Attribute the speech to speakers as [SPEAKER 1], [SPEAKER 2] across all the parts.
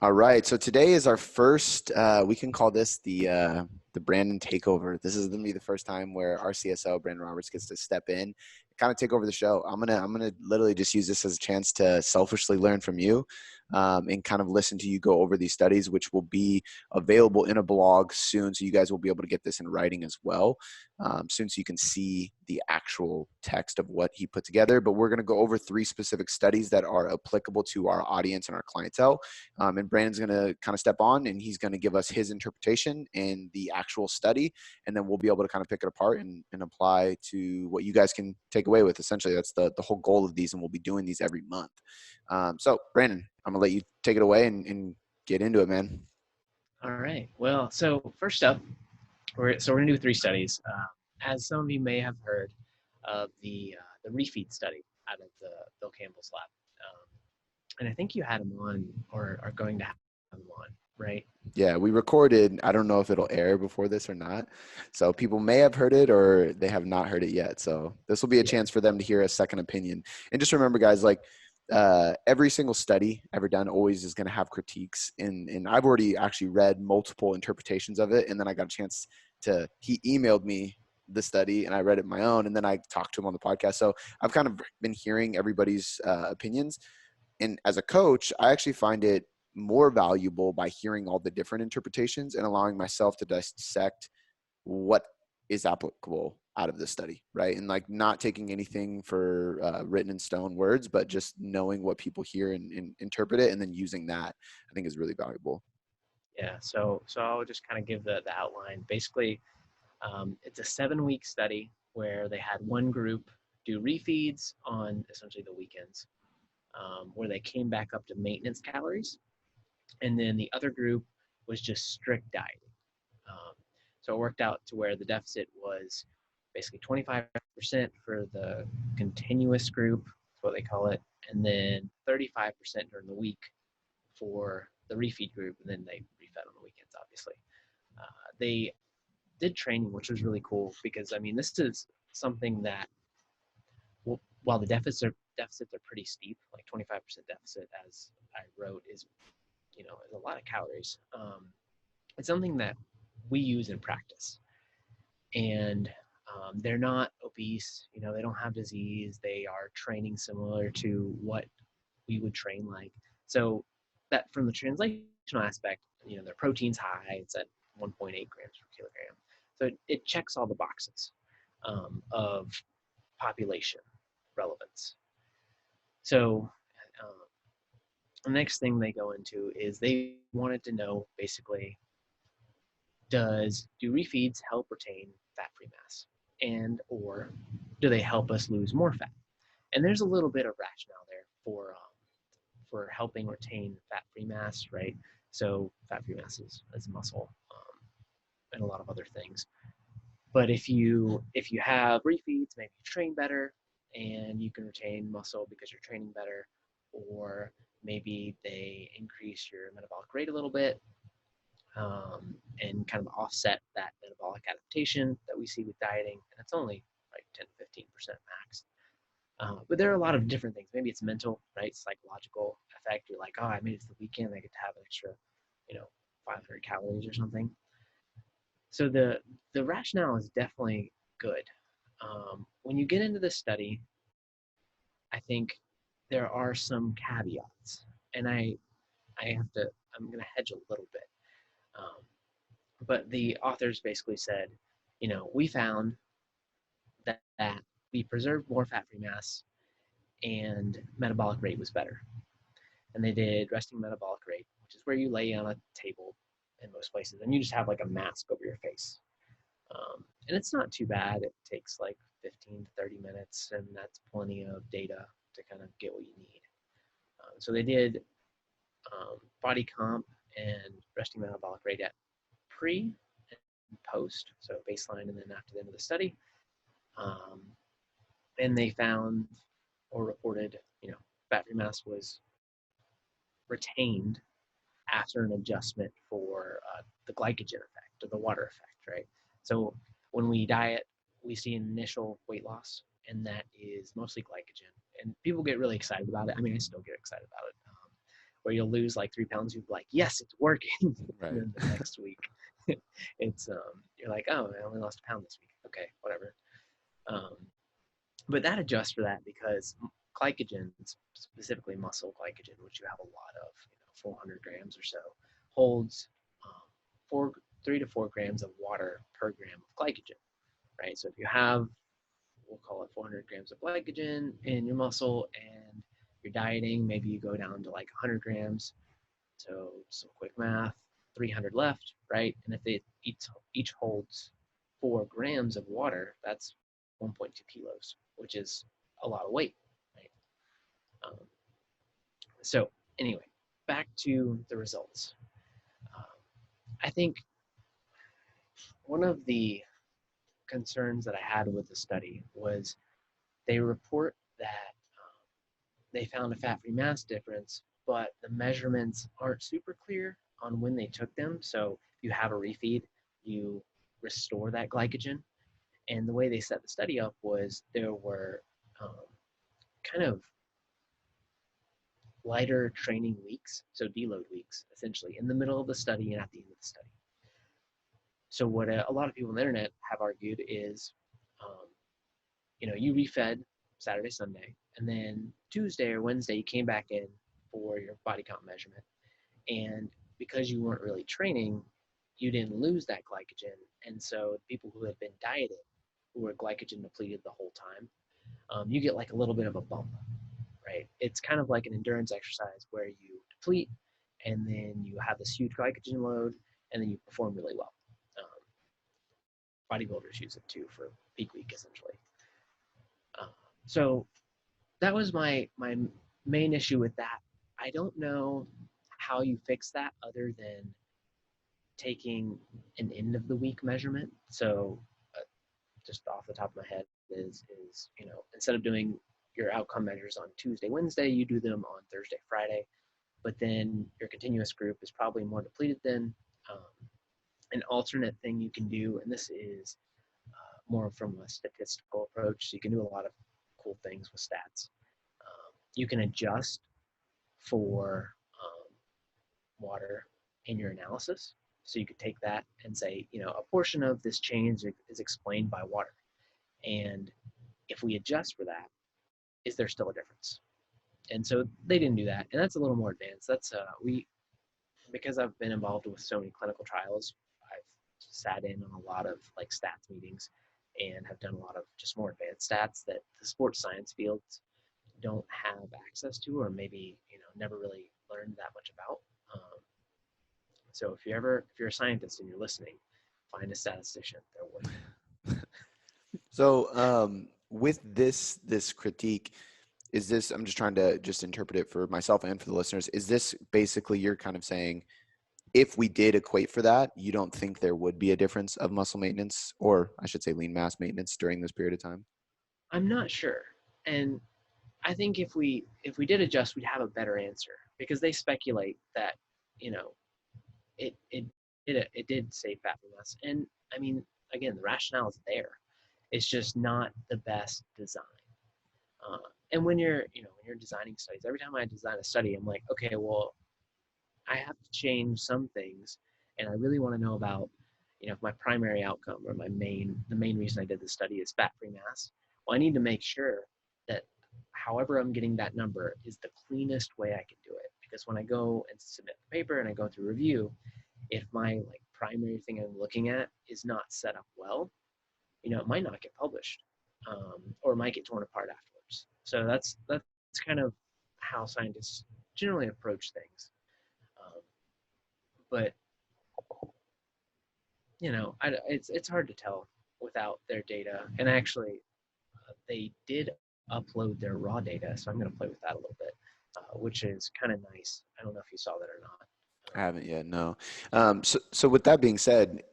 [SPEAKER 1] All right. So today is our first. We can call this the Brandon takeover. This is gonna be the first time where our CSO Brandon Roberts gets to step in, kind of take over the show. I'm gonna literally just use this as a chance to selfishly learn from you, and kind of listen to you go over these studies, which will be available in a blog soon. So you guys will be able to get this in writing as well, soon, so you can see the actual text of what he put together. But we're gonna go over 3 specific studies that are applicable to our audience and our clientele. And Brandon's going to kind of step on and he's going to give us his interpretation and the actual study. And then we'll be able to kind of pick it apart and apply to what you guys can take away with. Essentially, that's the whole goal of these. And we'll be doing these every month. So, Brandon, I'm going to let you take it away and get into it, man.
[SPEAKER 2] All right. Well, so first up, we're going to do 3 studies. As some of you may have heard of the Refeed study out of the Bill Campbell's lab. And I think you had him on or are going to have him on, right?
[SPEAKER 1] Yeah, we recorded. I don't know if it'll air before this or not. So people may have heard it or they have not heard it yet. So this will be a
[SPEAKER 2] Yeah.
[SPEAKER 1] chance for them to hear a second opinion. And just remember, guys, like every single study ever done always is going to have critiques. And I've already actually read multiple interpretations of it. And then I got a chance he emailed me the study and I read it my own. And then I talked to him on the podcast. So I've kind of been hearing everybody's opinions. And as a coach, I actually find it more valuable by hearing all the different interpretations and allowing myself to dissect what is applicable out of this study, right? And like not taking anything for written in stone words, but just knowing what people hear and interpret it and then using that, I think is really valuable.
[SPEAKER 2] Yeah. So I'll just kind of give the outline. Basically, it's a 7-week study where they had one group do refeeds on essentially the weekends, where they came back up to maintenance calories. And then the other group was just strict dieting. Um, so it worked out to where the deficit was basically 25% for the continuous group, that's what they call it, and then 35% during the week for the refeed group, and then they refed on the weekends, obviously. They did training, which was really cool because, I mean, this is something that, while the deficits are pretty steep, like 25% deficit, as I wrote, is a lot of calories. It's something that we use in practice, and they're not obese. They don't have disease. They are training similar to what we would train like. So that from the translational aspect, their protein's high. It's at 1.8 grams per kilogram. So it checks all the boxes of population relevance. So the next thing they go into is they wanted to know basically, do refeeds help retain fat-free mass, and or do they help us lose more fat? And there's a little bit of rationale there for helping retain fat-free mass, right? So fat-free mass is muscle, and a lot of other things. But if you have refeeds, maybe you train better and you can retain muscle because you're training better, or maybe they increase your metabolic rate a little bit, and kind of offset that metabolic adaptation that we see with dieting. And it's only like 10 to 15% max. But there are a lot of different things. Maybe it's mental, right? Psychological effect. You're like, oh, I made it to the weekend. I get to have an extra, 500 calories or something. So the rationale is definitely good. When you get into the study, I think there are some caveats, and I'm going to hedge a little bit. Um, but the authors basically said, we found that we preserved more fat-free mass and metabolic rate was better. And they did resting metabolic rate, which is where you lay on a table in most places and you just have like a mask over your face. And it's not too bad. It takes like 15 to 30 minutes, and that's plenty of data to kind of get what you need. So they did body comp and resting metabolic rate at pre and post, so baseline and then after the end of the study. And they found or reported, fat-free mass was retained after an adjustment for the glycogen effect or the water effect, right? So when we diet, we see an initial weight loss, and that is mostly glycogen. And people get really excited about it. I mean, I still get excited about it. where you'll lose like 3 pounds. You'll be like, yes, it's working. And
[SPEAKER 1] Right.
[SPEAKER 2] then the next week, it's you're like, oh, I only lost a pound this week. Okay, whatever. Um, but that adjusts for that because glycogen, specifically muscle glycogen, which you have a lot of, 400 grams or so, holds um, 3 to 4 grams of water per gram of glycogen, right? So if you have, we'll call it 400 grams of glycogen in your muscle and you're dieting, maybe you go down to like 100 grams. So some quick math, 300 left, right? And if they each holds 4 grams of water, that's 1.2 kilos, which is a lot of weight, right? Um, so anyway, back to the results. Um, I think one of the concerns that I had with the study was they report that they found a fat-free mass difference, but the measurements aren't super clear on when they took them. So if you have a refeed, you restore that glycogen. And the way they set the study up was there were kind of lighter training weeks, so deload weeks, essentially, in the middle of the study and at the end of the study. So what a lot of people on the internet have argued is, you refed Saturday, Sunday, and then Tuesday or Wednesday you came back in for your body comp measurement, and because you weren't really training, you didn't lose that glycogen, and so people who had been dieted, who were glycogen depleted the whole time, you get like a little bit of a bump, right? It's kind of like an endurance exercise where you deplete, and then you have this huge glycogen load, and then you perform really well. Bodybuilders use it too for peak week, essentially. So that was my main issue with that. I don't know how you fix that other than taking an end of the week measurement. So just off the top of my head is instead of doing your outcome measures on Tuesday, Wednesday, you do them on Thursday, Friday. But then your continuous group is probably more depleted then. An alternate thing you can do, and this is more from a statistical approach, so you can do a lot of cool things with stats. You can adjust for water in your analysis. So you could take that and say, a portion of this change is explained by water. And if we adjust for that, is there still a difference? And so they didn't do that. And that's a little more advanced. That's because I've been involved with so many clinical trials, I've sat in on a lot of like stats meetings and have done a lot of just more advanced stats that the sports science fields don't have access to, or maybe never really learned that much about. So if you're a scientist and you're listening, find a statistician. They're worth it.
[SPEAKER 1] So with this critique, is this, I'm just trying to just interpret it for myself and for the listeners, is this basically you're kind of saying if we did equate for that, you don't think there would be a difference of muscle maintenance, or I should say lean mass maintenance, during this period of time?
[SPEAKER 2] I'm not sure, and I think if we did adjust, we'd have a better answer because they speculate that it did save fat from us, and I mean, again, the rationale is there. It's just not the best design. And when you're designing studies, every time I design a study, I'm like, okay, well, I have to change some things, and I really want to know about, if my primary outcome or the main reason I did the study is fat-free mass. Well, I need to make sure that however I'm getting that number is the cleanest way I can do it. Because when I go and submit the paper and I go through review, if my primary thing I'm looking at is not set up well, it might not get published, or it might get torn apart afterwards. So that's kind of how scientists generally approach things. But it's hard to tell without their data. And actually, they did upload their raw data, so I'm going to play with that a little bit, which is kind of nice. I don't know if you saw that or not.
[SPEAKER 1] I haven't yet, no. So with that being said,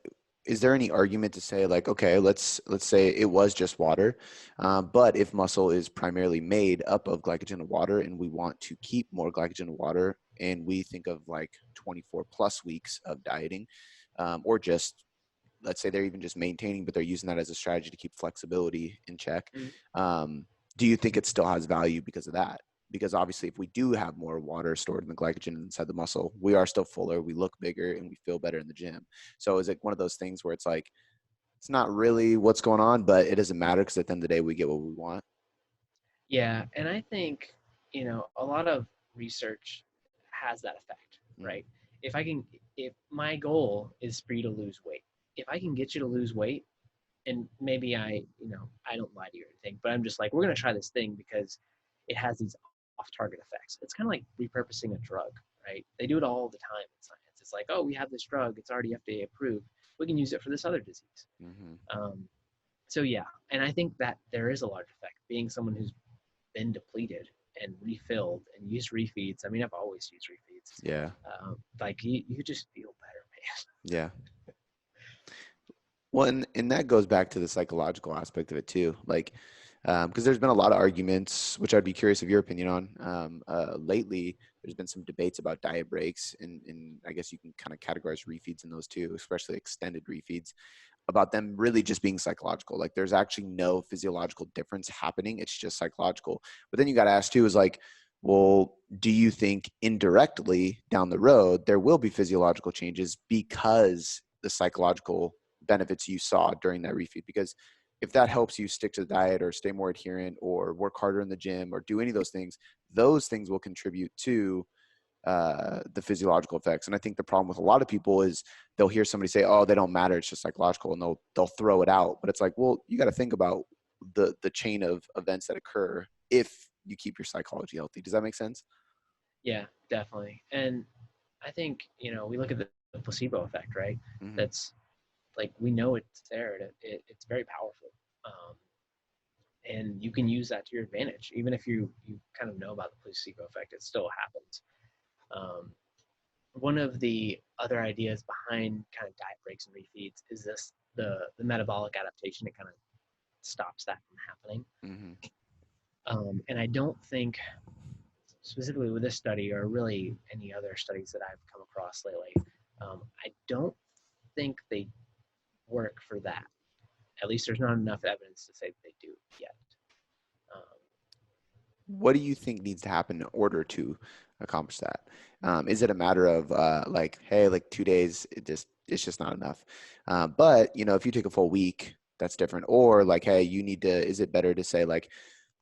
[SPEAKER 1] is there any argument to say like, okay, let's say it was just water, but if muscle is primarily made up of glycogen and water, and we want to keep more glycogen and water, and we think of like 24 plus weeks of dieting, or just let's say they're even just maintaining, but they're using that as a strategy to keep flexibility in check.
[SPEAKER 2] Mm.
[SPEAKER 1] Do you think it still has value because of that? because obviously if we do have more water stored in the glycogen inside the muscle, we are still fuller, we look bigger, and we feel better in the gym. So is it one of those things where it's like, it's not really what's going on, but it doesn't matter because at the end of the day, we get what we want?
[SPEAKER 2] Yeah, and I think, a lot of research has that effect,
[SPEAKER 1] Mm,
[SPEAKER 2] right? If I can, if my goal is for you to lose weight, if I can get you to lose weight, and maybe I don't lie to you or anything, but I'm just like, we're gonna try this thing because it has these off-target effects. It's kind of like repurposing a drug, right? They do it all the time in science. It's like, oh, we have this drug, it's already FDA approved. We can use it for this other disease.
[SPEAKER 1] mm-hmm.
[SPEAKER 2] Um, so yeah, and I think that there is a large effect. Being someone who's been depleted and refilled and used refeeds. I mean, I've always used refeeds.
[SPEAKER 1] Yeah.
[SPEAKER 2] Like you just feel better, man.
[SPEAKER 1] Yeah. Well, and that goes back to the psychological aspect of it too. Like, because there's been a lot of arguments, which I'd be curious of your opinion on. Lately, there's been some debates about diet breaks, and I guess you can kind of categorize refeeds in those too, especially extended refeeds, about them really just being psychological. Like, there's actually no physiological difference happening. It's just psychological. But then you got to ask too, is like, well, do you think indirectly down the road there will be physiological changes because the psychological benefits you saw during that refeed? Because if that helps you stick to the diet or stay more adherent or work harder in the gym or do any of those things will contribute to the physiological effects. And I think the problem with a lot of people is they'll hear somebody say, "Oh, they don't matter; it's just psychological," and they'll throw it out. But it's like, well, you got to think about the chain of events that occur if you keep your psychology healthy. Does that make sense?
[SPEAKER 2] Yeah, definitely. And I think we look at the placebo effect, right?
[SPEAKER 1] Mm-hmm.
[SPEAKER 2] That's like we know it's there. It's very powerful, and you can use that to your advantage. Even if you kind of know about the placebo effect, it still happens. Um, One of the other ideas behind kind of diet breaks and refeeds is the metabolic adaptation. It kind of stops that from happening.
[SPEAKER 1] Mm-hmm.
[SPEAKER 2] And I don't think specifically with this study or really any other studies that I've come across lately, I don't think they work for that. At least there's not enough evidence to say that they do yet. Um,
[SPEAKER 1] What do you think needs to happen in order to accomplish that? Is it a matter of like, hey, like 2 days, it's just not enough? But if you take a full week, that's different. Or like, hey, you need to. Is it better to say like,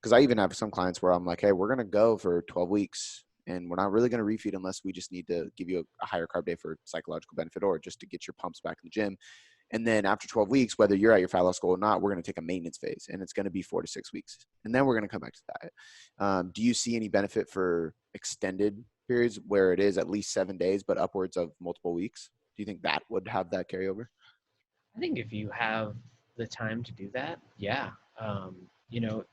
[SPEAKER 1] because I even have some clients where I'm like, hey, we're gonna go for 12 weeks, and we're not really gonna refeed unless we just need to give you a higher carb day for psychological benefit or just to get your pumps back in the gym. And then after 12 weeks, whether you're at your fat loss goal or not, we're going to take a maintenance phase, and it's going to be 4 to 6 weeks. And then we're going to come back to diet. Do you see any benefit for extended periods where it is at least 7 days, but upwards of multiple weeks? Do you think that would have that carryover?
[SPEAKER 2] I think if you have the time to do that, yeah. You know,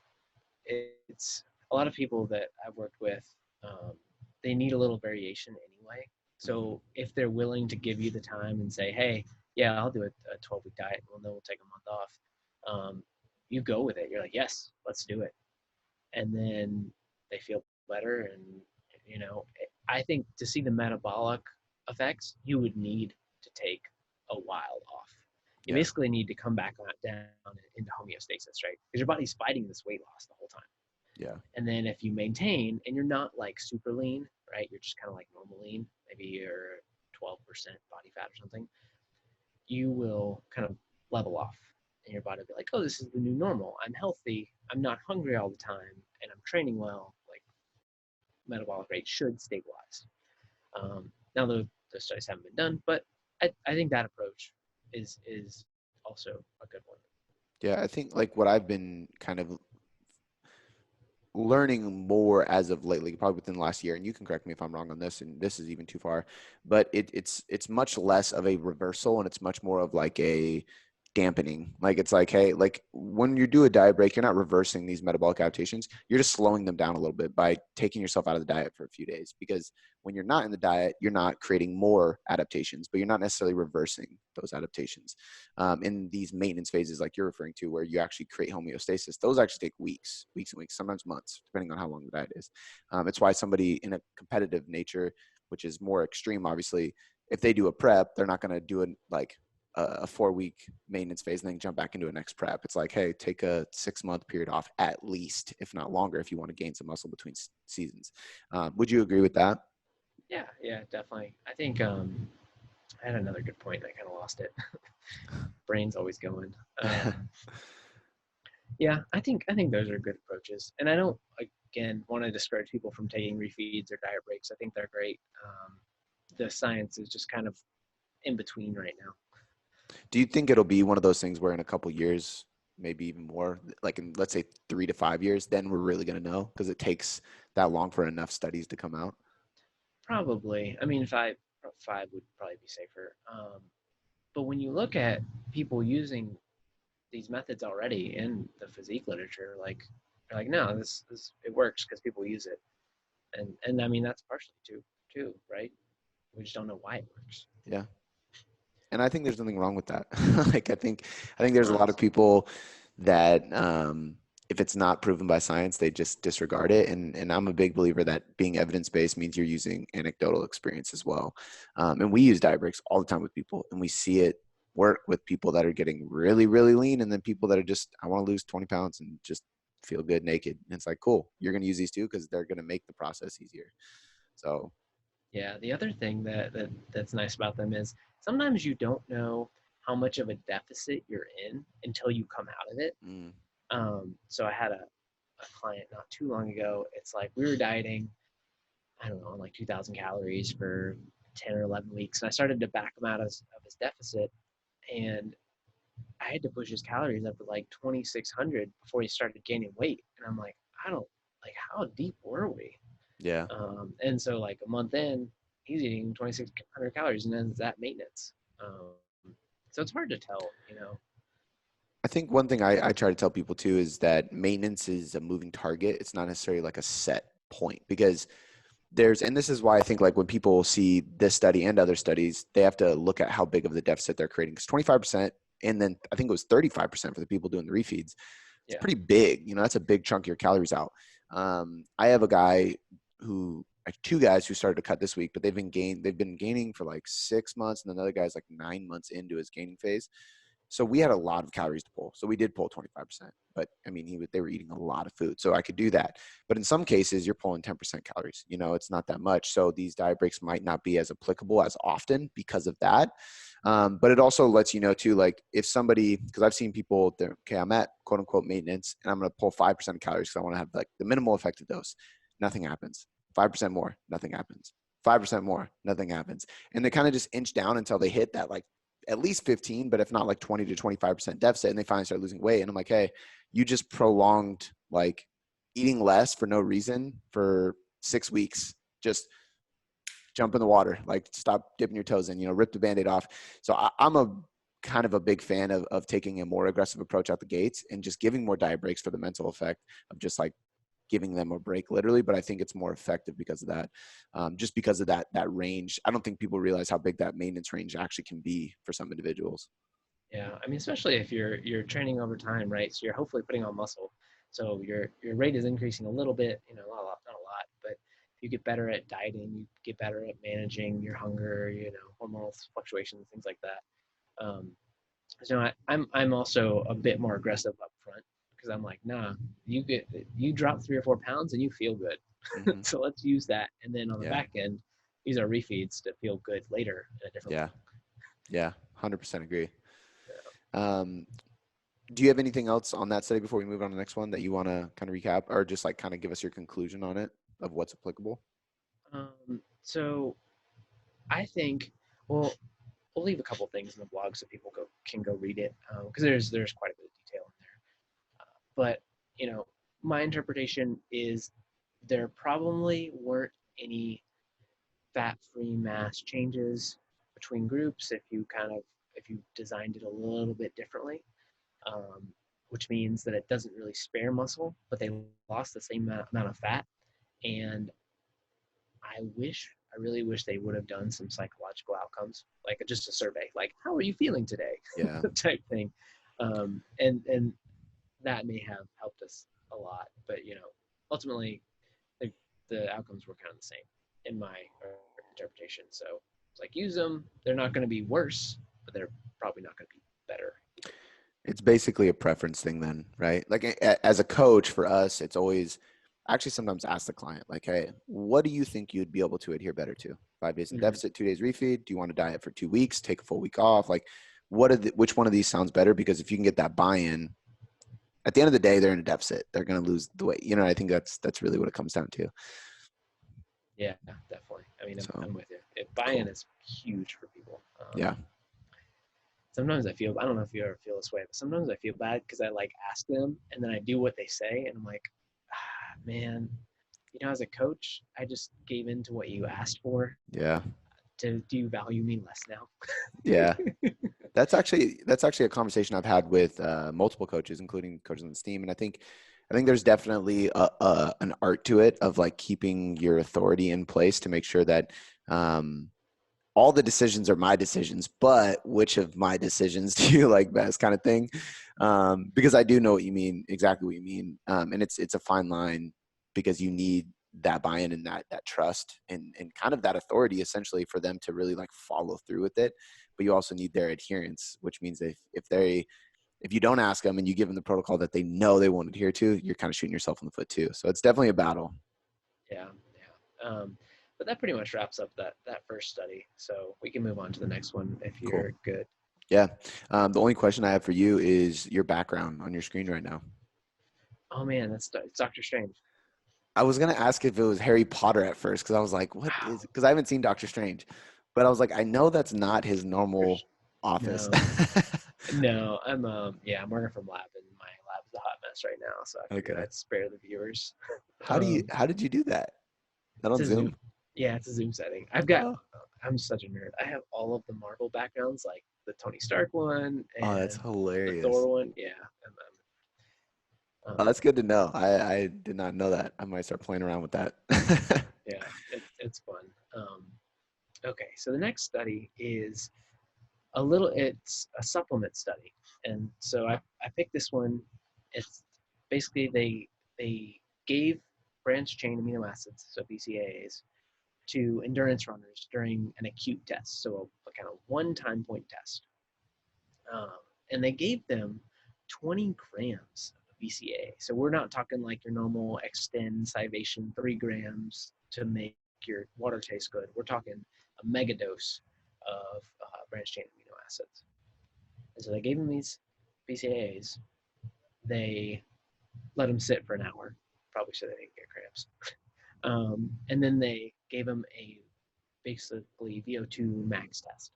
[SPEAKER 2] it's a lot of people that I've worked with. Um, they need a little variation anyway.
[SPEAKER 1] Mm-hmm.
[SPEAKER 2] So if they're willing to give you the time and say, "Hey, yeah, I'll do a 12-week diet. Well, then we'll take a month off." You go with it. You're like, "Yes, let's do it," and then they feel better. And you know, I think to see the metabolic effects, you would need to take a while off. You
[SPEAKER 1] Yeah.
[SPEAKER 2] basically need to come back down into homeostasis, right? Because your body's fighting this weight loss the whole time.
[SPEAKER 1] Yeah.
[SPEAKER 2] And then if you maintain and you're not like super lean, right? You're just kind of like normal lean, maybe you're 12% body fat or something, you will kind of level off. And your body will be like, oh, this is the new normal. I'm healthy. I'm not hungry all the time. And I'm training well. Like metabolic rate should stabilize. Now, the studies haven't been done, but I think that approach is also a good one.
[SPEAKER 1] Yeah. I think like what I've been kind of learning more as of lately, probably within the last year, and you can correct me if I'm wrong on this, and this is even too far, but it's much less of a reversal and it's much more of like a dampening. Like it's like, hey, like when you do a diet break, you're not reversing these metabolic adaptations. You're just slowing them down a little bit by taking yourself out of the diet for a few days. Because when you're not in the diet, you're not creating more adaptations, but you're not necessarily reversing those adaptations. In these maintenance phases, like you're referring to, where you actually create homeostasis, those actually take weeks and weeks, sometimes months, depending on how long the diet is. It's why somebody in a competitive nature, which is more extreme, obviously, if they do a prep, they're not going to do it like a 4-week maintenance phase and then jump back into a next prep. It's like, hey, take a 6-month period off at least, if not longer, if you want to gain some muscle between seasons. Would you agree with that?
[SPEAKER 2] Yeah, yeah, definitely. I think I had another good point. I kind of lost it. Brain's always going. Yeah, I think those are good approaches, and I don't again want to discourage people from taking refeeds or diet breaks. I think they're great. The science is just kind of in between right now.
[SPEAKER 1] Do you think it'll be one of those things where in a couple years, maybe even more, like in let's say 3 to 5 years, then we're really going to know because it takes that long for enough studies to come out?
[SPEAKER 2] Probably. I mean, five would probably be safer. But when you look at people using these methods already in the physique literature, like they're like, no, this it works because people use it, and I mean that's partially too, right? We just don't know why it works.
[SPEAKER 1] Yeah. And I think there's nothing wrong with that. Like I think there's a lot of
[SPEAKER 2] Honestly,
[SPEAKER 1] people that if it's not proven by science, they just disregard it. And I'm a big believer that being evidence-based means you're using anecdotal experience as well. And we use diet breaks all the time with people, and we see it work with people that are getting really, really lean, and then people that are just, I want to lose 20 pounds and just feel good naked. And it's like, cool, you're going to use these too because they're going to make the process easier. So,
[SPEAKER 2] yeah. The other thing that's nice about them is sometimes you don't know how much of a deficit you're in until you come out of it.
[SPEAKER 1] mm,
[SPEAKER 2] So I had a client not too long ago. It's like we were dieting, I don't know, on like 2,000 calories for 10 or 11 weeks. And I started to back him out of his deficit. And I had to push his calories up to like 2,600 before he started gaining weight. And I'm like, I don't, like, how deep were we?
[SPEAKER 1] yeah.
[SPEAKER 2] And so, like, a month in, he's eating 2,600 calories and then it's at maintenance. Um, so it's hard to tell.
[SPEAKER 1] I think one thing I try to tell people too is that maintenance is a moving target. It's not necessarily like a set point because and this is why I think like when people see this study and other studies, they have to look at how big of the deficit they're creating. Because 25%, and then I think it was 35% for the people doing the refeeds. It's
[SPEAKER 2] Yeah.
[SPEAKER 1] pretty big. That's a big chunk of your calories out. I have a guy like 2 guys who started to cut this week, but they've been gaining for like 6 months, and another guy's like 9 months into his gaining phase. So we had a lot of calories to pull. So we did pull 25%, but I mean, they were eating a lot of food. So I could do that. But in some cases, you're pulling 10% calories. It's not that much. So these diet breaks might not be as applicable as often because of that. But it also lets you know too, like if somebody, because I've seen people, okay, I'm at quote unquote maintenance and I'm going to pull 5% of calories because I want to have like the minimal effective dose. Nothing happens. 5% more, nothing happens. 5% more, nothing happens. And they kind of just inch down until they hit that like at least 15, but if not like 20 to 25% deficit, and they finally start losing weight. And I'm like, hey, you just prolonged like eating less for no reason for 6 weeks. Just jump in the water, like stop dipping your toes in, rip the Band-Aid off. So I'm a kind of a big fan of taking a more aggressive approach out the gates and just giving more diet breaks for the mental effect of just like giving them a break literally. But I think it's more effective because of that. Just because of that range. I don't think people realize how big that maintenance range actually can be for some individuals.
[SPEAKER 2] Yeah, I mean, especially if you're training over time, right? So you're hopefully putting on muscle. So your rate is increasing a little bit, not a lot, but you get better at dieting, you get better at managing your hunger, hormonal fluctuations, things like that. So I'm also a bit more aggressive up front because I'm like, nah, you drop 3 or 4 pounds and you feel good.
[SPEAKER 1] Mm-hmm.
[SPEAKER 2] So let's use that, and then on the
[SPEAKER 1] Yeah.
[SPEAKER 2] back end, use our refeeds to feel good later in a different way.
[SPEAKER 1] Yeah. Yeah. 100% agree.
[SPEAKER 2] Yeah.
[SPEAKER 1] Um, do you have anything else on that study before we move on to the next one that you want to kind of recap or just like kind of give us your conclusion on it of what's applicable?
[SPEAKER 2] So I think, well, we'll leave a couple things in the blog so people can go read it because there's quite a bit of detail in there. But my interpretation is there probably weren't any fat-free mass changes between groups if you designed it a little bit differently, um, which means that it doesn't really spare muscle, but they lost the same amount of fat. And I really wish they would have done some psychological outcomes, like just a survey, like how are you feeling today,
[SPEAKER 1] Yeah.
[SPEAKER 2] type thing, and that may have helped us a lot. But ultimately, the outcomes were kind of the same in my interpretation. So it's like use them; they're not going to be worse, but they're probably not going to be better.
[SPEAKER 1] It's basically a preference thing then, right? Like as a coach for us, it's always actually sometimes ask the client, like, hey, what do you think you'd be able to adhere better to? 5 days in
[SPEAKER 2] Mm-hmm.
[SPEAKER 1] deficit, 2 days refeed? Do you want to diet for 2 weeks, take a full week off? Like, which one of these sounds better? Because if you can get that buy-in, at the end of the day, they're in a deficit. They're going to lose the weight. I think that's really what it comes down to.
[SPEAKER 2] Yeah, definitely. I mean,
[SPEAKER 1] So
[SPEAKER 2] I'm with you. Buy-in
[SPEAKER 1] cool.
[SPEAKER 2] is huge for people.
[SPEAKER 1] Yeah.
[SPEAKER 2] Sometimes I don't know if you ever feel this way, but sometimes I feel bad because I like ask them and then I do what they say and I'm like, man, as a coach, I just gave in to what you asked for.
[SPEAKER 1] Yeah.
[SPEAKER 2] Do you value me less now?
[SPEAKER 1] Yeah. That's actually a conversation I've had with multiple coaches, including coaches on the team, and I think there's definitely an art to it of like keeping your authority in place to make sure that all the decisions are my decisions, but which of my decisions do you like best, kind of thing. Because I do know what you mean, exactly what you mean, and it's a fine line because you need that buy-in and that trust and kind of that authority essentially for them to really like follow through with it. But you also need their adherence, which means if you don't ask them and you give them the protocol that they know they won't adhere to, you're kind of shooting yourself in the foot too. So it's definitely a battle.
[SPEAKER 2] Yeah. But that pretty much wraps up that first study. So we can move on to the next one if
[SPEAKER 1] Cool.
[SPEAKER 2] you're good.
[SPEAKER 1] Yeah. The only question I have for you is your background on your screen right now.
[SPEAKER 2] Oh man, it's Doctor Strange.
[SPEAKER 1] I was going to ask if it was Harry Potter at first because I was like, what is it? Because I haven't seen Doctor Strange, but I was like, I know that's not his normal office.
[SPEAKER 2] No, no, I'm working from lab and my lab is a hot mess right now, so I figured
[SPEAKER 1] Okay.
[SPEAKER 2] I'd spare the viewers.
[SPEAKER 1] How did you do that? That
[SPEAKER 2] It's
[SPEAKER 1] on
[SPEAKER 2] a Zoom.
[SPEAKER 1] Zoom?
[SPEAKER 2] Yeah, it's a Zoom setting.
[SPEAKER 1] Oh,
[SPEAKER 2] I'm such a nerd. I have all of the Marvel backgrounds, like the Tony Stark one
[SPEAKER 1] oh, that's
[SPEAKER 2] and the
[SPEAKER 1] hilarious.
[SPEAKER 2] Thor one. Yeah,
[SPEAKER 1] Oh, that's good to know. I did not know that. I might start playing around with that.
[SPEAKER 2] yeah, it's fun. Okay, so the next study is it's a supplement study, and so I picked this one. It's basically they gave branched chain amino acids, so BCAAs, to endurance runners during an acute test, so a kind of one time point test. Um, and they gave them 20 grams of BCAA. So we're not talking like your normal extend Civation 3 grams to make your water taste good. We're talking a mega dose of branched chain amino acids. And so they gave them these BCAAs. They let them sit for an hour, probably so they didn't get cramps. And then they gave them a basically VO2 max test.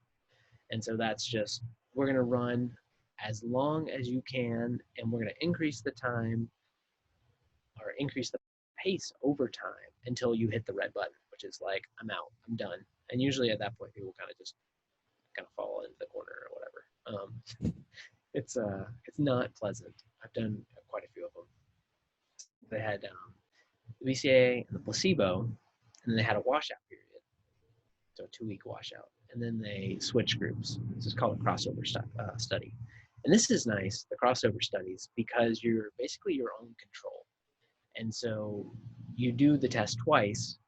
[SPEAKER 2] And so that's just, we're going to run as long as you can, and we're going to increase the time or increase the pace over time until you hit the red button, which is like, I'm out, I'm done. And usually at that point, people kind of fall into the corner or whatever. It's not pleasant. I've done quite a few of them. They had the BCA and the placebo, and then they had a washout period, so a 2-week washout, and then they switch groups. This is called a crossover study, and this is nice, the crossover studies, because you're basically your own control, and so you do the test twice,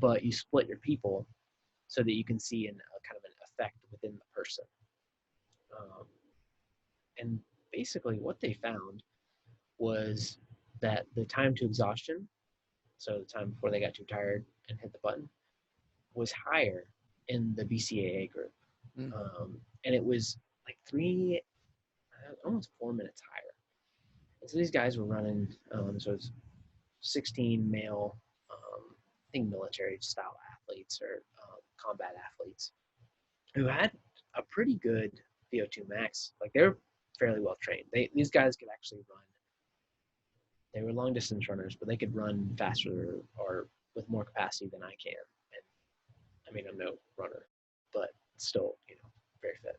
[SPEAKER 2] but you split your people so that you can see kind of an effect within the person. And basically, what they found was that the time to exhaustion, so the time before they got too tired and hit the button, was higher in the BCAA group.
[SPEAKER 1] Mm.
[SPEAKER 2] And it was like almost 4 minutes higher. And so these guys were running, so it's 16 male, I think military style athletes or combat athletes who had a pretty good VO2 max. Like they're fairly well trained. These guys could actually run. They were long distance runners, but they could run faster or with more capacity than I can. And I mean, I'm no runner, but still, very fit.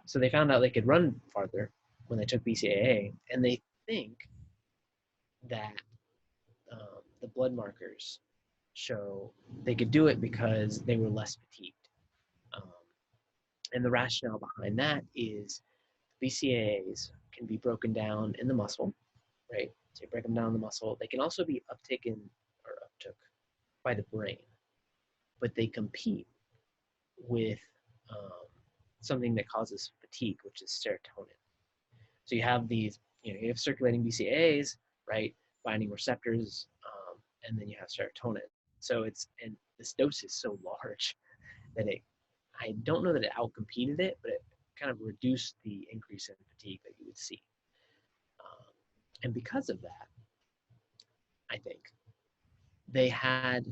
[SPEAKER 2] So they found out they could run farther when they took BCAA, and they think that the blood markers show they could do it because they were less fatigued. Um, and the rationale behind that is BCAAs can be broken down in the muscle, right? So you break them down in the muscle. They can also be uptook by the brain, but they compete with um, something that causes fatigue, which is serotonin. So you have these, you have circulating BCAAs, right, binding receptors, and then you have serotonin. So and this dose is so large that I don't know that it outcompeted it, but it kind of reduced the increase in fatigue that you would see. And because of that, I think they had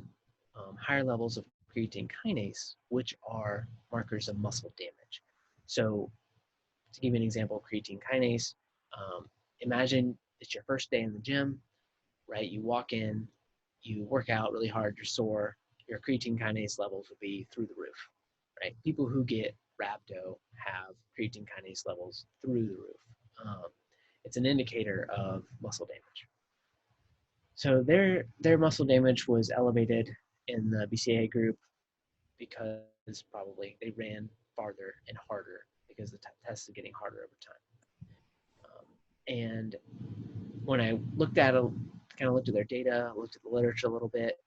[SPEAKER 2] higher levels of creatine kinase, which are markers of muscle damage. So to give you an example of creatine kinase, imagine it's your first day in the gym, right? You walk in, you work out really hard, you're sore, your creatine kinase levels will be through the roof, right? People who get rhabdo have creatine kinase levels through the roof. It's an indicator of muscle damage. So their muscle damage was elevated in the BCAA group because probably they ran farther and harder because the test is getting harder over time. And when I looked at it, kind of looked at their data, looked at the literature a little bit,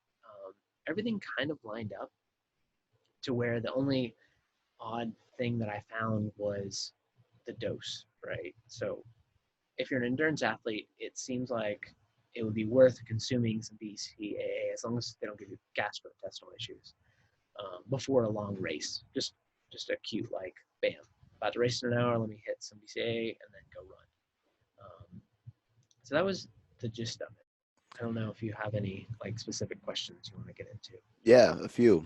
[SPEAKER 2] everything kind of lined up to where the only odd thing that I found was the dose, right? So if you're an endurance athlete, it seems like it would be worth consuming some BCAA as long as they don't give you gastrointestinal issues before a long race. Just a cute like, bam, about to race in an hour, let me hit some BCAA and then go run. So that was the gist of it. I don't know if you have any like specific questions you want to get into.
[SPEAKER 1] Yeah, a few.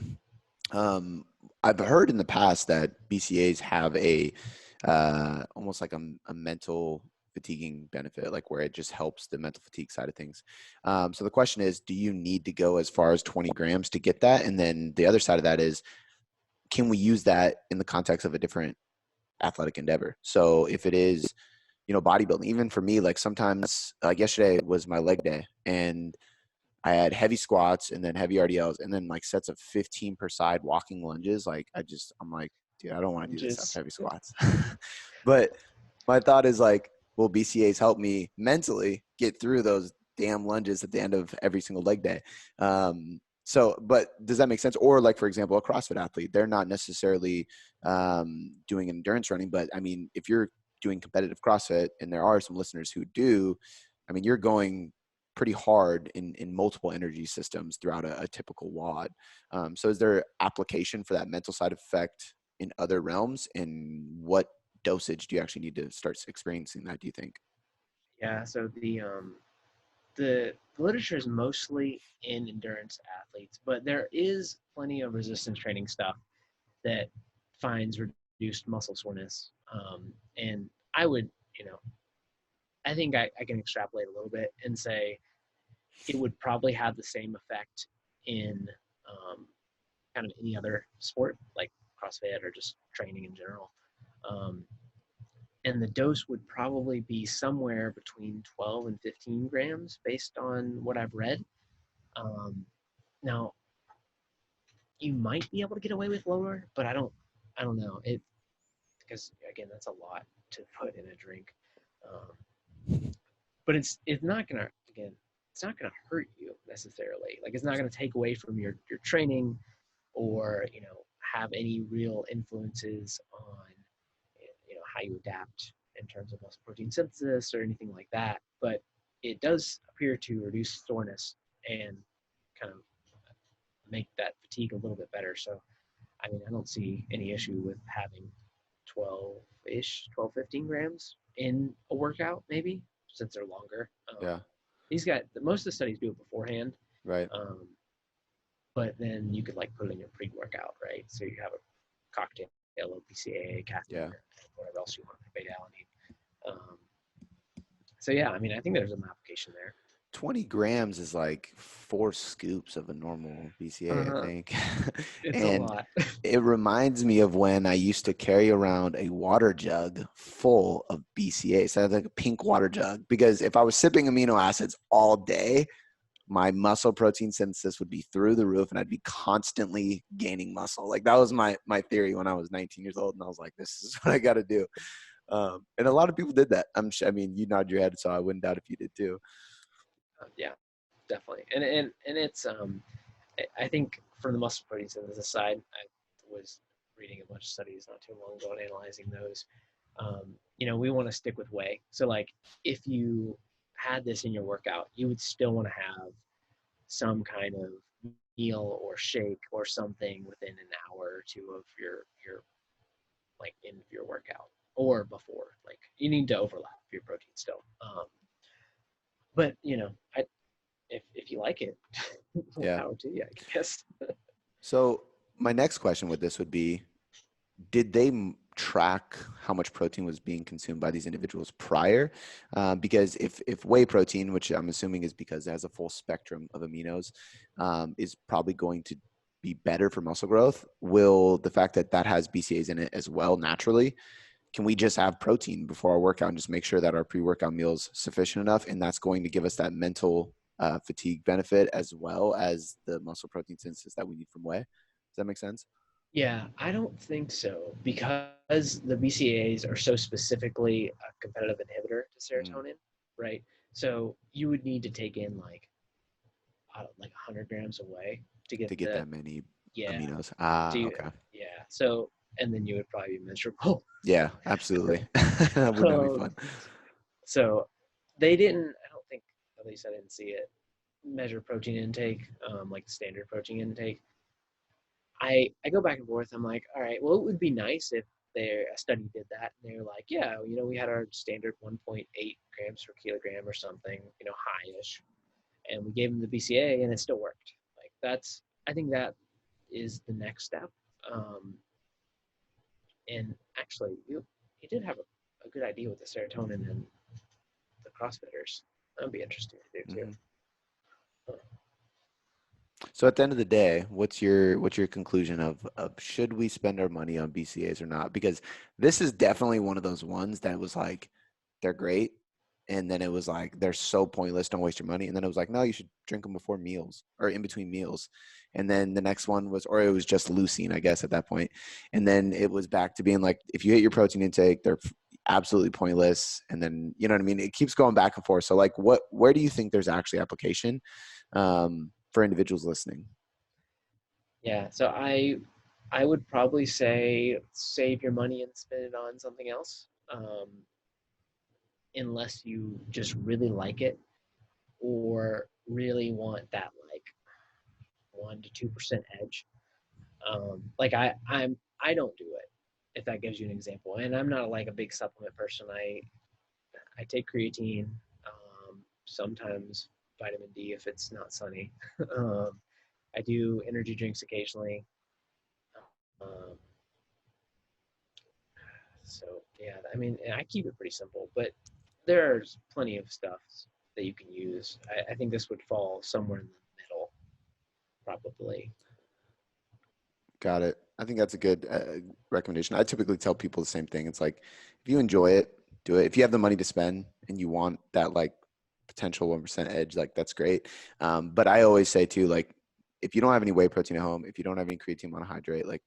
[SPEAKER 1] I've heard in the past that BCAs have a almost like a mental fatiguing benefit, like where it just helps the mental fatigue side of things. So the question is, do you need to go as far as 20 grams to get that? And then the other side of that is, can we use that in the context of a different athletic endeavor? So if it is, bodybuilding, even for me, like sometimes, like yesterday was my leg day, and I had heavy squats and then heavy RDLs and then like sets of 15 per side walking lunges. Like I'm like, dude, I don't want to do this after
[SPEAKER 2] Just
[SPEAKER 1] heavy squats. But my thought is like, will BCAs help me mentally get through those damn lunges at the end of every single leg day? But does that make sense? Or like, for example, a CrossFit athlete, they're not necessarily doing endurance running, but I mean, if you're doing competitive CrossFit, and there are some listeners who do, I mean, you're going pretty hard in multiple energy systems throughout a typical WOD. So is there application for that mental side effect in other realms? And what dosage do you actually need to start experiencing that, do you think?
[SPEAKER 2] yeah. So the literature is mostly in endurance athletes, but there is plenty of resistance training stuff that finds reduced muscle soreness. And I would, I think I can extrapolate a little bit and say it would probably have the same effect in kind of any other sport like CrossFit or just training in general. Um, and the dose would probably be somewhere between 12 and 15 grams based on what I've read. Um, Now, you might be able to get away with lower, but I don't know it because again, that's a lot to put in a drink. But it's not gonna again, it's not gonna hurt you necessarily. Like it's not gonna take away from your training or have any real influences on how you adapt in terms of muscle protein synthesis or anything like that. But it does appear to reduce soreness and kind of make that fatigue a little bit better. So I mean, I don't see any issue with having 12-ish, 12, 15 grams in a workout, maybe, since they're longer.
[SPEAKER 1] Yeah.
[SPEAKER 2] Most of the studies do it beforehand,
[SPEAKER 1] Right.
[SPEAKER 2] um, but then you could like put it in your pre-workout, right? So you have a cocktail of BCAA, caffeine,
[SPEAKER 1] Yeah.
[SPEAKER 2] or whatever else you want, beta alanine. So yeah, I mean, I think there's an application there.
[SPEAKER 1] 20 grams is like 4 scoops of a normal BCA, I
[SPEAKER 2] Uh-huh.
[SPEAKER 1] think.
[SPEAKER 2] It's a
[SPEAKER 1] And
[SPEAKER 2] lot.
[SPEAKER 1] it reminds me of when I used to carry around a water jug full of BCA. So I had like a pink water jug, because if I was sipping amino acids all day, my muscle protein synthesis would be through the roof and I'd be constantly gaining muscle. Like that was my theory when I was 19 years old. And I was like, this is what I got to do. And a lot of people did that. I mean, you nod your head, so I wouldn't doubt if you did too.
[SPEAKER 2] Yeah, definitely. And it's I think from the muscle protein synthesis side, I was reading a bunch of studies not too long ago and analyzing those. We want to stick with whey. So like if you had this in your workout, you would still want to have some kind of meal or shake or something within an hour or two of your like end of your workout or before. Like you need to overlap your protein still. But if you like it, more
[SPEAKER 1] Yeah.
[SPEAKER 2] power to you, I guess.
[SPEAKER 1] So my next question with this would be, did they track how much protein was being consumed by these individuals prior? Because if whey protein, which I'm assuming is because it has a full spectrum of aminos, is probably going to be better for muscle growth, will the fact that that has BCAAs in it as well naturally, can we just have protein before our workout and just make sure that our pre-workout meal is sufficient enough? And that's going to give us that mental fatigue benefit as well as the muscle protein synthesis that we need from whey. Does that make sense?
[SPEAKER 2] Yeah, I don't think so because the BCAAs are so specifically a competitive inhibitor to
[SPEAKER 1] Mm,
[SPEAKER 2] serotonin, right? So you would need to take in like 100 grams of whey to get
[SPEAKER 1] to get
[SPEAKER 2] the
[SPEAKER 1] that many
[SPEAKER 2] yeah
[SPEAKER 1] aminos.
[SPEAKER 2] to
[SPEAKER 1] Okay.
[SPEAKER 2] yeah. So and then you would probably be miserable.
[SPEAKER 1] Yeah, absolutely. That would not be
[SPEAKER 2] um,
[SPEAKER 1] fun.
[SPEAKER 2] so they didn't. I don't think, at least I didn't see it, measure protein intake, like the standard protein intake. I go back and forth. I'm like, all right, well, it would be nice if a study did that, and they're like, yeah, we had our standard 1.8 grams per kilogram or something, high-ish, and we gave them the BCA, and it still worked. Like I think that is the next step. Um, and actually, you did have a good idea with the serotonin and the CrossFitters. That'd be interesting to do too.
[SPEAKER 1] Hmm. So at the end of the day, what's your conclusion of should we spend our money on BCAs or not? Because this is definitely one of those ones that was like, they're great. And then it was like, they're so pointless. Don't waste your money. And then it was like, no, you should drink them before meals or in between meals. And then the next one was, or it was just leucine, I guess, at that point. And then it was back to being like, if you hit your protein intake, they're absolutely pointless. And then, you know what I mean? It keeps going back and forth. So like, where do you think there's actually application for individuals listening?
[SPEAKER 2] Yeah, so I would probably say save your money and spend it on something else, unless you just really like it or really want that like 1 to 2% edge. Like I don't do it, if that gives you an example. And I'm not like a big supplement person. I take creatine, sometimes vitamin D if it's not sunny. um, I do energy drinks occasionally. Um, So yeah, I mean, I keep it pretty simple, but there's plenty of stuff that you can use. I think this would fall somewhere in the middle, probably.
[SPEAKER 1] Got it. I think that's a good recommendation. I typically tell people the same thing. It's like, if you enjoy it, do it. If you have the money to spend and you want that like potential 1% edge, like that's great. But I always say too, like, if you don't have any whey protein at home, if you don't have any creatine monohydrate, like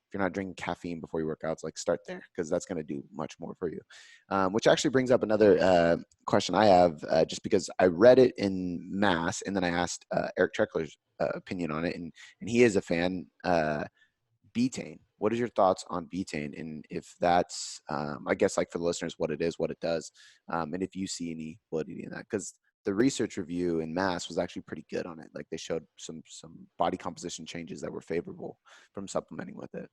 [SPEAKER 1] if you're not drinking caffeine before your workouts, like start there because that's going to do much more for you. Which actually brings up another question I have, just because I read it in Mass and then I asked Eric Treckler's opinion on it, and he is a fan. Betaine. What is your thoughts on betaine? And if that's, I guess, like for the listeners, what it is, what it does, and if you see any validity in that, because the research review in Mass was actually pretty good on it. Like they showed some body composition changes that were favorable from supplementing with it.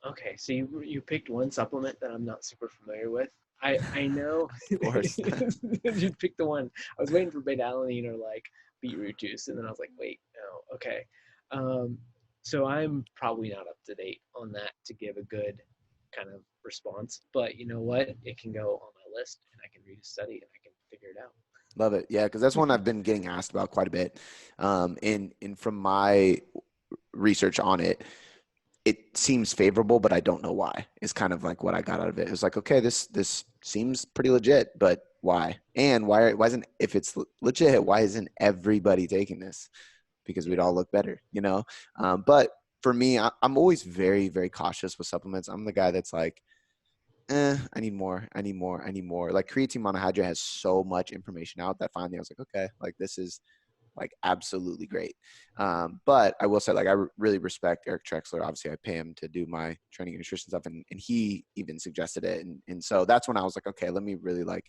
[SPEAKER 2] Okay, so you picked one supplement that I'm not super familiar with. I know
[SPEAKER 1] Of course.
[SPEAKER 2] you picked the one. I was waiting for beta-alanine or like beetroot juice, and then I was like, wait, no, okay. Um, so I'm probably not up to date on that to give a good kind of response. But you know what? It can go on my list, and I can read a study, and I can figure it out.
[SPEAKER 1] Love it. Yeah, because that's one I've been getting asked about quite a bit. And from my research on it, it seems favorable, but I don't know why. It's kind of like what I got out of it. It was like, okay, this seems pretty legit, but why? And why isn't, if it's legit, why isn't everybody taking this? Because we'd
[SPEAKER 2] Yeah.
[SPEAKER 1] all look better, you know? But for me, I'm always very, very cautious with supplements. I'm the guy that's like, I need more, I need more, I need more. Like creatine monohydrate has so much information out that finally I was like, okay, like this is like absolutely great. But I will say, like, really respect Eric Trexler. Obviously, I pay him to do my training and nutrition stuff, and he even suggested it. And so that's when I was like, okay, let me really like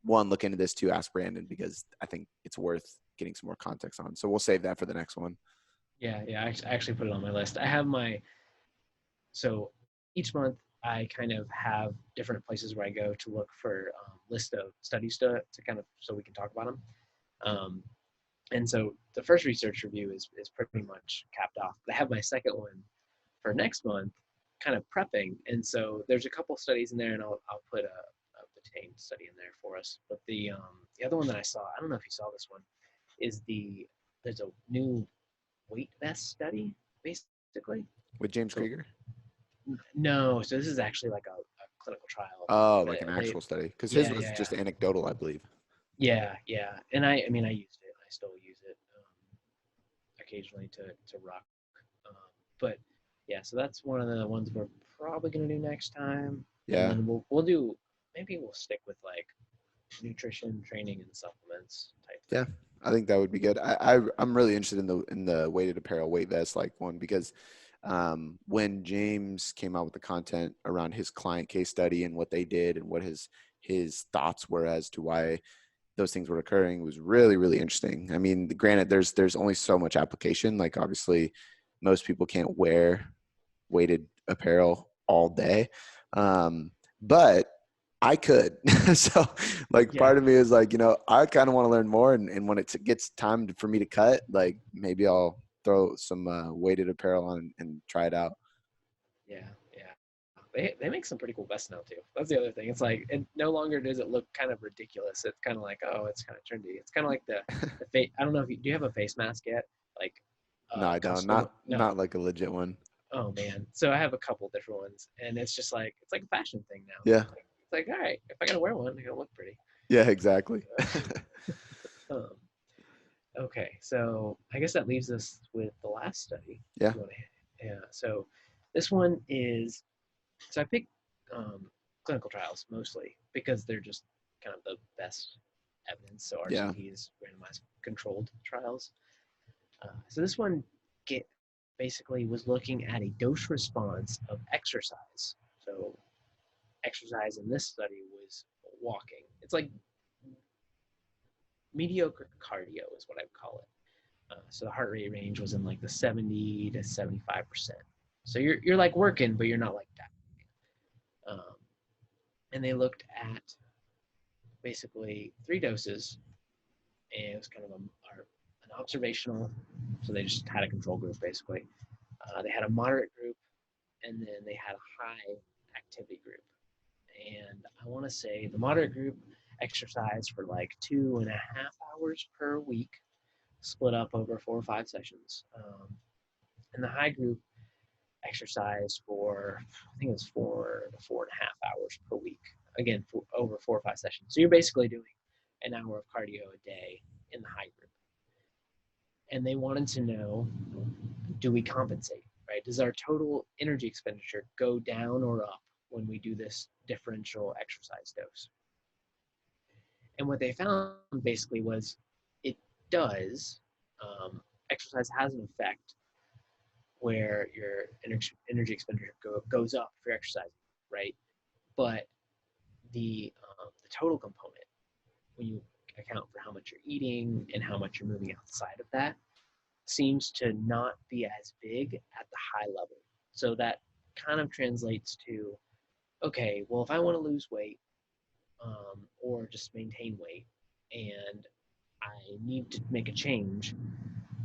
[SPEAKER 1] look into this, two, ask Brandon, because I think it's worth getting some more context on. So we'll save that for the next one.
[SPEAKER 2] Yeah, yeah. I actually put it on my list. So each month I kind of have different places where I go to look for list of studies to kind of so we can talk about them. Um, and so the first research review is pretty much capped off. But I have my second one for next month, kind of prepping. And so there's a couple studies in there, and I'll put a Betaine study in there for us. But the other one that I saw, I don't know if you saw this one, is there's a new weight vest study, basically.
[SPEAKER 1] With James
[SPEAKER 2] So
[SPEAKER 1] Krieger?
[SPEAKER 2] no, so this is actually like a clinical trial.
[SPEAKER 1] Oh, like an actual study? Because his
[SPEAKER 2] Yeah,
[SPEAKER 1] was
[SPEAKER 2] yeah,
[SPEAKER 1] just
[SPEAKER 2] yeah,
[SPEAKER 1] anecdotal, I believe.
[SPEAKER 2] yeah, yeah. And I mean, I used it. I still use it occasionally to rock. Um, but yeah, so that's one of the ones we're probably gonna do next time, and
[SPEAKER 1] Yeah.
[SPEAKER 2] then we'll do maybe we'll stick with like nutrition, training, and supplements type
[SPEAKER 1] Yeah,
[SPEAKER 2] thing.
[SPEAKER 1] I think that would be good. I'm really interested in the weighted apparel weight vest like one because when James came out with the content around his client case study and what they did and what his thoughts were as to why those things were occurring was really interesting. I mean, granted, there's only so much application. Like obviously, most people can't wear weighted apparel all day, but I could. So like
[SPEAKER 2] Yeah,
[SPEAKER 1] part of me is like, I kind of want to learn more. And when it gets time for me to cut, like maybe I'll throw some weighted apparel on and try it out.
[SPEAKER 2] yeah, yeah. They make some pretty cool vests now too. That's the other thing. It's like it no longer does it look kind of ridiculous. It's kind of like, oh, it's kind of trendy. It's kind of like the face. I don't know if do you have a face mask yet? Like
[SPEAKER 1] No, I don't.
[SPEAKER 2] custom. No.
[SPEAKER 1] Not like a legit one.
[SPEAKER 2] Oh man. So I have a couple different ones, and it's just like it's like a fashion thing now.
[SPEAKER 1] Yeah.
[SPEAKER 2] It's like all right, if I gotta wear one, I gotta look pretty.
[SPEAKER 1] Yeah, exactly.
[SPEAKER 2] Um, okay, so I guess that leaves us with the last study.
[SPEAKER 1] Yeah.
[SPEAKER 2] You want to, yeah. So this one is so I picked clinical trials mostly because they're just kind of the best evidence. So
[SPEAKER 1] Yeah.
[SPEAKER 2] RCT is randomized controlled trials. So this one get basically was looking at a dose response of exercise. So exercise in this study was walking. It's like mediocre cardio is what I would call it. So the heart rate range was in like the 70 to 75%. So you're like working, but you're not like that. And they looked at basically 3 doses, and it was kind of an observational. So they just had a control group basically. They had a moderate group, and then they had a high activity group. And I want to say the moderate group exercised for like 2.5 hours per week, split up over 4 or 5 sessions. And the high group exercised for, I think it was 4 to 4.5 hours per week. Again, for over 4 or 5 sessions. So you're basically doing an hour of cardio a day in the high group. And they wanted to know, do we compensate, right? Does our total energy expenditure go down or up when we do this differential exercise dose? And what they found basically was it does. Exercise has an effect where your energy expenditure goes up if you're exercising, right? But the total component, when you account for how much you're eating and how much you're moving outside of that, seems to not be as big at the high level. So that kind of translates to, okay, well, if I want to lose weight or just maintain weight and I need to make a change,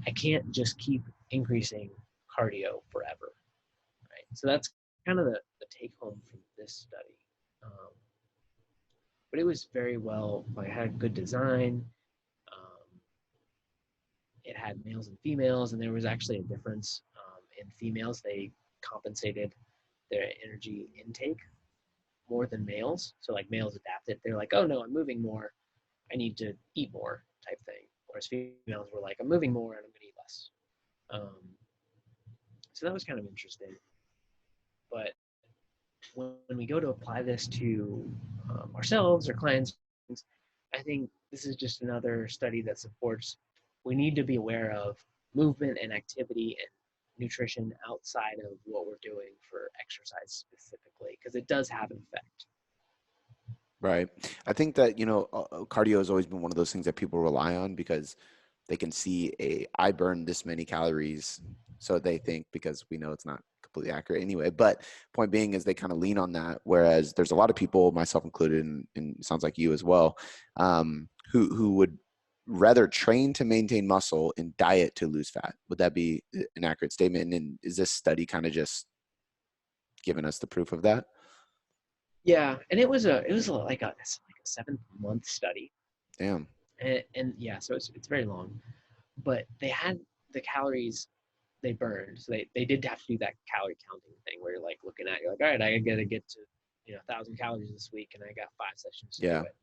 [SPEAKER 2] I can't just keep increasing cardio forever, right? So that's kind of the take home from this study. Um, but it was very well, like, had good design. Um, it had males and females, and there was actually a difference in females. They compensated their energy intake more than males. So like males adapted. They're like, oh no, I'm moving more. I need to eat more type thing. Whereas females were like, I'm moving more and I'm going to eat less. So that was kind of interesting. But when we go to apply this to ourselves or clients, I think this is just another study that supports we need to be aware of movement and activity and nutrition outside of what we're doing for exercise specifically, because it does have an effect.
[SPEAKER 1] Right. I think that, cardio has always been one of those things that people rely on because they can see I burn this many calories. So they think, because we know it's not completely accurate anyway. But point being is they kind of lean on that. Whereas there's a lot of people, myself included, and it sounds like you as well, who would rather train to maintain muscle and diet to lose fat. Would that be an accurate statement? And is this study kind of just giving us the proof of that?
[SPEAKER 2] Yeah, and like a 7-month study,
[SPEAKER 1] Damn.
[SPEAKER 2] and yeah, so it's very long, but they had the calories they burned. So they did have to do that calorie counting thing where you're like looking at, you're like, all right, I gotta get to 1,000 calories this week, and I got 5 sessions to do
[SPEAKER 1] Yeah.
[SPEAKER 2] it.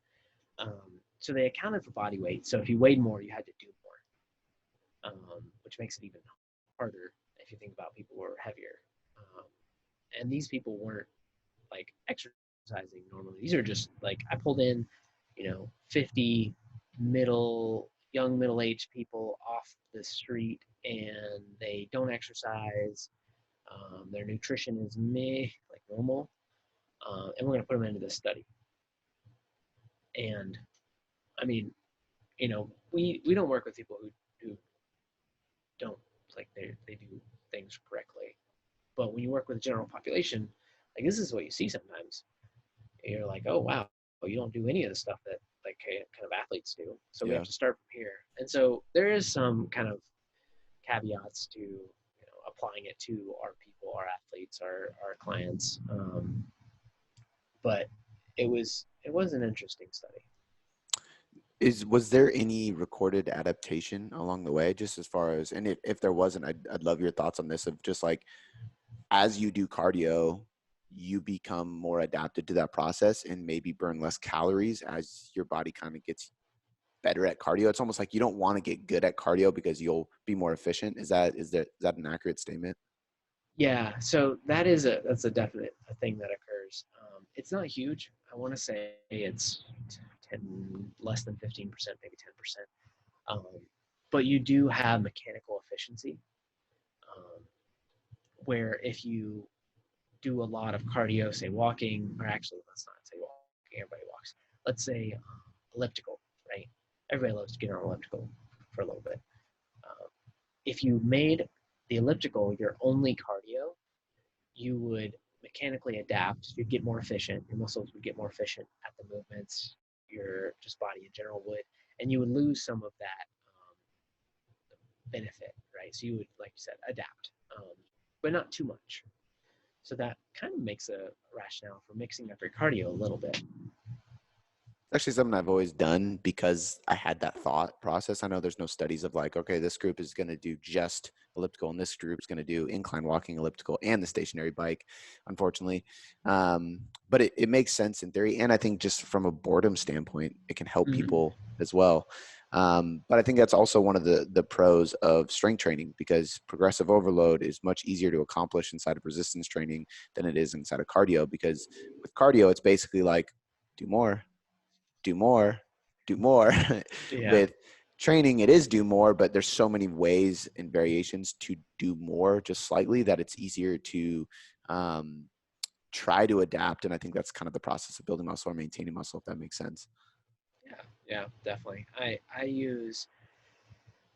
[SPEAKER 2] So they accounted for body weight. So if you weighed more, you had to do more, which makes it even harder if you think about people who are heavier. Um, and these people weren't like exercising normally. These are just like I pulled in, 50 young middle-aged people off the street, and they don't exercise. Their nutrition is like normal, and we're gonna put them into this study. And I mean, we don't work with people who don't like they do things correctly. But when you work with the general population, like this is what you see sometimes. You're like, oh wow, you don't do any of the stuff that like kind of athletes do. So we have
[SPEAKER 1] Yeah.
[SPEAKER 2] to start from here. And so there is some kind of caveats to applying it to our people, our athletes, our clients. But it was an interesting study.
[SPEAKER 1] Was there any recorded adaptation along the way, just as far as, and if there wasn't, I'd love your thoughts on this, of just like, as you do cardio, you become more adapted to that process and maybe burn less calories as your body kind of gets better at cardio. It's almost like you don't want to get good at cardio because you'll be more efficient. Is that an accurate statement?
[SPEAKER 2] Yeah, so that's a definite thing that occurs. It's not huge. I want to say it's less than 15%, maybe 10%. Um, but you do have mechanical efficiency, um, where if you do a lot of cardio, say walking, or actually let's not say walking, everybody walks. Let's say elliptical, right? Everybody loves to get on elliptical for a little bit. Um, if you made the elliptical your only cardio, you would mechanically adapt. You'd get more efficient. Your muscles would get more efficient at the movements. Your just body in general would, and you would lose some of that benefit, right? So you would, like you said, adapt, but not too much. So that kind of makes a rationale for mixing up your cardio a little bit.
[SPEAKER 1] Actually something I've always done because I had that thought process. I know there's no studies of like, okay, this group is going to do just elliptical and this group is going to do incline walking, elliptical, and the stationary bike, unfortunately. But it makes sense in theory. And I think just from a boredom standpoint, it can help
[SPEAKER 2] Mm-hmm.
[SPEAKER 1] people as well. But I think that's also one of the pros of strength training, because progressive overload is much easier to accomplish inside of resistance training than it is inside of cardio, because with cardio, it's basically like, do more, do more, do more.
[SPEAKER 2] Yeah.
[SPEAKER 1] With training, it is do more, but there's so many ways and variations to do more just slightly that it's easier to um, try to adapt. And I think that's kind of the process of building muscle or maintaining muscle, if that makes sense.
[SPEAKER 2] Yeah. Yeah. Definitely. I use.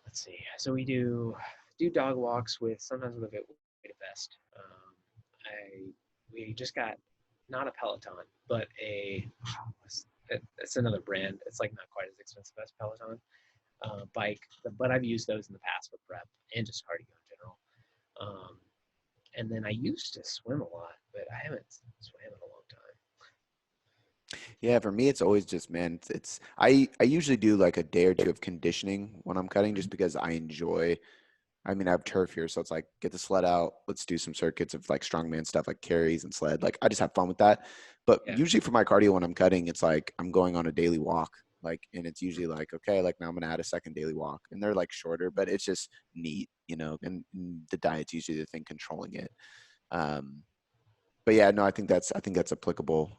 [SPEAKER 2] Let's see. So we do dog walks with sometimes with a vest. I we just got not a Peloton, but it's another brand. It's like not quite as expensive as Peloton bike, but I've used those in the past for prep and just cardio in general. Um, and then I used to swim a lot, but I haven't swam in a long time.
[SPEAKER 1] Yeah, for me, it's always just, man, I usually do like a day or two of conditioning when I'm cutting, just because I enjoy. I mean, I have turf here, so it's like, get the sled out. Let's do some circuits of like strongman stuff, like carries and sled. Like, I just have fun with that. But
[SPEAKER 2] Yeah,
[SPEAKER 1] usually for my cardio when I'm cutting, it's like I'm going on a daily walk. Like, and it's usually like, okay, like now I'm gonna add a second daily walk, and they're like shorter, but it's just neat, you know. And the diet's usually the thing controlling it. Um, but yeah, no, I think that's applicable.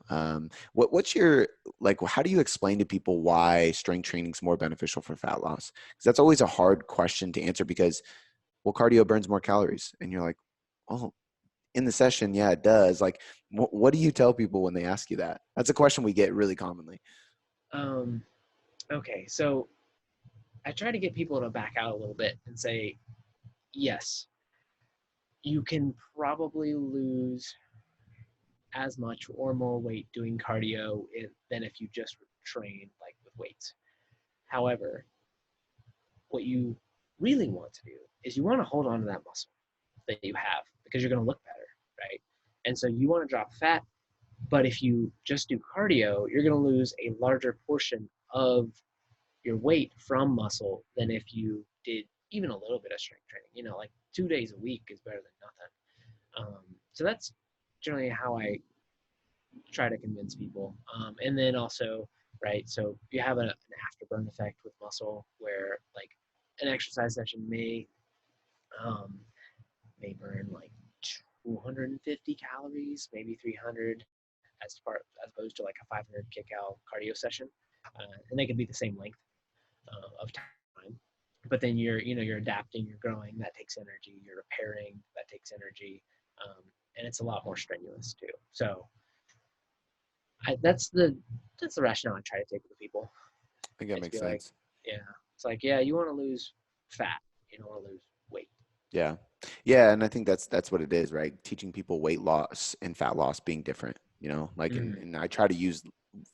[SPEAKER 1] What's your, like, how do you explain to people why strength training is more beneficial for fat loss? Because that's always a hard question to answer because, well, cardio burns more calories, and you're like, oh, in the session, yeah, it does. Like, what do you tell people when they ask you that? That's a question we get really commonly.
[SPEAKER 2] Um, okay, so I try to get people to back out a little bit and say, yes, you can probably lose as much or more weight doing cardio than if you just train like with weights. However, what you really want to do is you want to hold on to that muscle that you have because you're going to look better, right? And so you want to drop fat, but if you just do cardio, you're going to lose a larger portion of your weight from muscle than if you did even a little bit of strength training. You know, like 2 days a week is better than nothing. So that's generally how I try to convince people. And then also, right, so you have an afterburn effect with muscle where like an exercise session um, may burn like 250 calories, maybe 300 as opposed to like a 500 kcal cardio session. And they can be the same length of time. But then you're adapting, you're growing, that takes energy, you're repairing, that takes energy. And it's a lot more strenuous too. So that's the rationale I try to take with people.
[SPEAKER 1] I think that
[SPEAKER 2] It's
[SPEAKER 1] makes
[SPEAKER 2] be like,
[SPEAKER 1] sense.
[SPEAKER 2] yeah, it's like, yeah, you want to lose fat, you don't want to lose weight.
[SPEAKER 1] Yeah. Yeah. And I think that's what it is, right? Teaching people weight loss and fat loss being different, like,
[SPEAKER 2] Mm-hmm.
[SPEAKER 1] and I try to use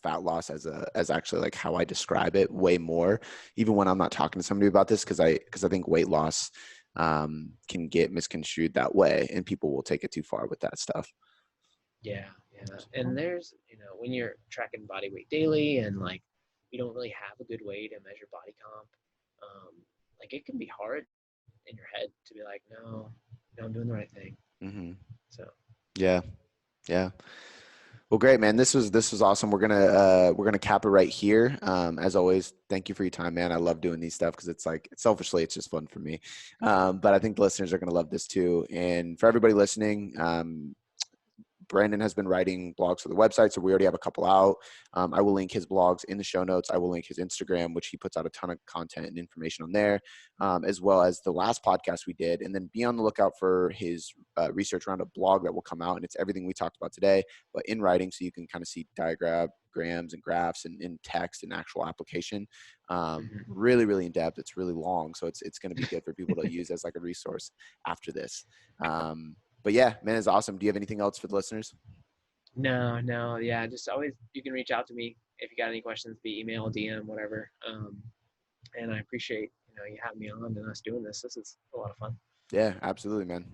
[SPEAKER 1] fat loss as actually like how I describe it way more, even when I'm not talking to somebody about this, because I think weight loss can get misconstrued that way and people will take it too far with that stuff.
[SPEAKER 2] Yeah, yeah. And there's, when you're tracking body weight daily and like you don't really have a good way to measure body comp, like it can be hard in your head to be like, no, no, I'm doing the right thing.
[SPEAKER 1] Hmm.
[SPEAKER 2] So
[SPEAKER 1] Yeah. Yeah. Well, great, man. This was awesome. We're gonna cap it right here. As always, thank you for your time, man. I love doing these stuff because it's like selfishly, it's just fun for me. But I think the listeners are gonna love this too. And for everybody listening, Brandon has been writing blogs for the website, so we already have a couple out. I will link his blogs in the show notes. I will link his Instagram, which he puts out a ton of content and information on there, as well as the last podcast we did. And then be on the lookout for his Research Roundup blog that will come out, and it's everything we talked about today, but in writing, so you can kind of see diagrams and graphs and in text and actual application.
[SPEAKER 2] mhm.
[SPEAKER 1] Really, really in depth. It's really long, so it's going to be good for people to use as like a resource after this. But yeah, man, it's awesome. Do you have anything else for the listeners?
[SPEAKER 2] No, no, yeah, just always you can reach out to me if you got any questions, via email, DM, whatever. And I appreciate you having me on and us doing this. This is a lot of fun.
[SPEAKER 1] Yeah, absolutely, man.